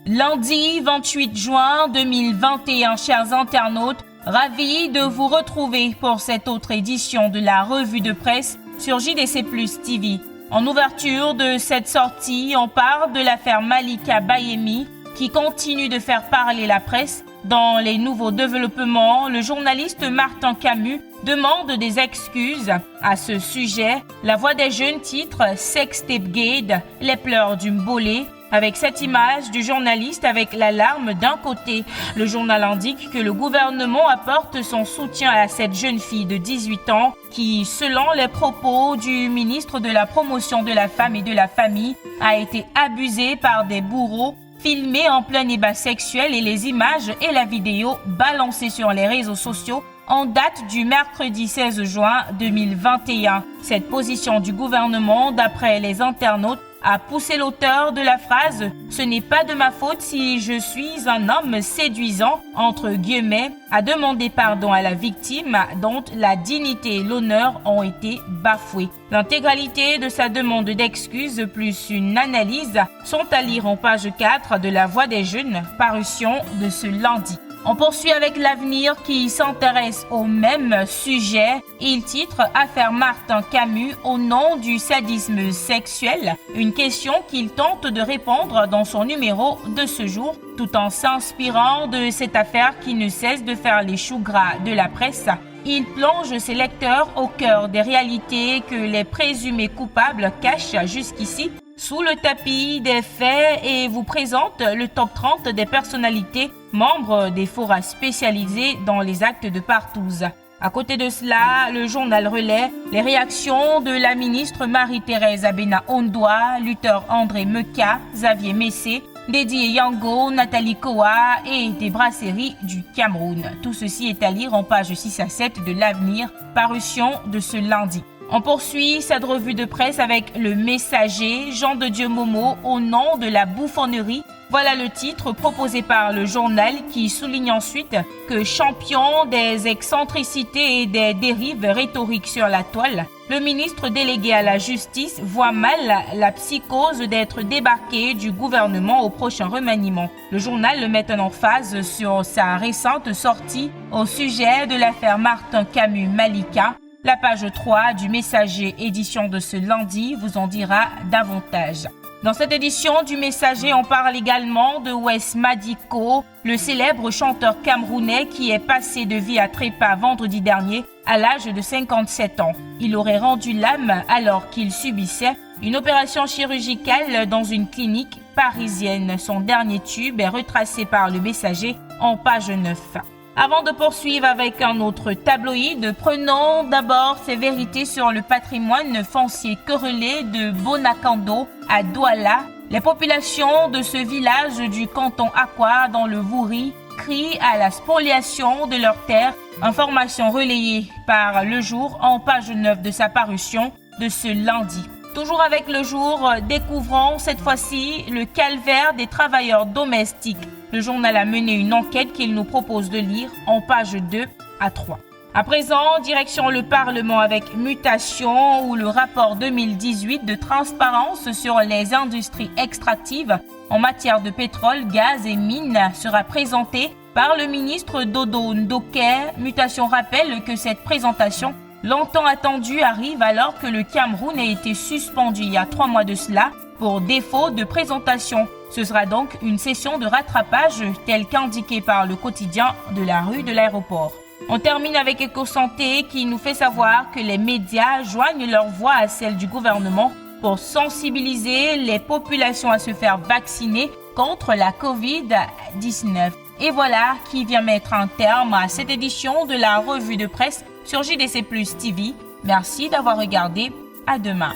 Lundi 28 juin 2021, chers internautes, ravis de vous retrouver pour cette autre édition de la revue de presse sur JDC Plus TV. En ouverture de cette sortie, on parle de l'affaire Malika Bayemi qui continue de faire parler la presse. Dans les nouveaux développements, le journaliste Martin Camus demande des excuses à ce sujet. La Voix des jeunes titre Sextape Gate, les pleurs du Mbolé. Avec cette image du journaliste avec l'alarme d'un côté, le journal indique que le gouvernement apporte son soutien à cette jeune fille de 18 ans qui, selon les propos du ministre de la Promotion de la Femme et de la Famille, a été abusée par des bourreaux, filmée en plein débat sexuel et les images et la vidéo balancées sur les réseaux sociaux en date du mercredi 16 juin 2021. Cette position du gouvernement, d'après les internautes, a poussé l'auteur de la phrase « Ce n'est pas de ma faute si je suis un homme séduisant » entre guillemets, à demander pardon à la victime dont la dignité et l'honneur ont été bafoués. L'intégralité de sa demande d'excuses plus une analyse sont à lire en page 4 de La Voix des jeunes, parution de ce lundi. On poursuit avec l'Avenir qui s'intéresse au même sujet. Il titre « Affaire Martin Camus au nom du sadisme sexuel », une question qu'il tente de répondre dans son numéro de ce jour, tout en s'inspirant de cette affaire qui ne cesse de faire les choux gras de la presse. Il plonge ses lecteurs au cœur des réalités que les présumés coupables cachent jusqu'ici sous le tapis des faits et vous présente le top 30 des personnalités membres des forats spécialisés dans les actes de partouze. À côté de cela, le journal relaie les réactions de la ministre Marie-Thérèse Abena-Ondoa, Luther André Meka, Xavier Messé, Dédié Yango, Nathalie Koa et des brasseries du Cameroun. Tout ceci est à lire en pages 6 à 7 de l'Avenir, parution de ce lundi. On poursuit cette revue de presse avec Le Messager, Jean de Dieu Momo au nom de la bouffonnerie. Voilà le titre proposé par le journal qui souligne ensuite que champion des excentricités et des dérives rhétoriques sur la toile, le ministre délégué à la justice voit mal la psychose d'être débarqué du gouvernement au prochain remaniement. Le journal le met en emphase sur sa récente sortie au sujet de l'affaire Martin Camus Malika. La page 3 du Messager, édition de ce lundi, vous en dira davantage. Dans cette édition du Messager, on parle également de Wes Madiko, le célèbre chanteur camerounais qui est passé de vie à trépas vendredi dernier à l'âge de 57 ans. Il aurait rendu l'âme alors qu'il subissait une opération chirurgicale dans une clinique parisienne. Son dernier tube est retracé par le Messager en page 9. Avant de poursuivre avec un autre tabloïd, prenons d'abord ces vérités sur le patrimoine foncier querellé de Bonakando à Douala. Les populations de ce village du canton Akwa dans le Vouri crient à la spoliation de leurs terres. Information relayée par Le Jour en page 9 de sa parution de ce lundi. Toujours avec Le Jour, découvrons cette fois-ci le calvaire des travailleurs domestiques. Le journal a mené une enquête qu'il nous propose de lire en pages 2 à 3. À présent, direction le Parlement avec Mutation où le rapport 2018 de transparence sur les industries extractives en matière de pétrole, gaz et mines sera présenté par le ministre Dodo Ndoké. Mutation rappelle que cette présentation longtemps attendue arrive alors que le Cameroun a été suspendu il y a 3 mois de cela pour défaut de présentation. Ce sera donc une session de rattrapage telle qu'indiquée par le quotidien de la rue de l'aéroport. On termine avec EcoSanté qui nous fait savoir que les médias joignent leur voix à celle du gouvernement pour sensibiliser les populations à se faire vacciner contre la Covid-19. Et voilà qui vient mettre un terme à cette édition de la revue de presse sur JDC Plus TV. Merci d'avoir regardé. À demain.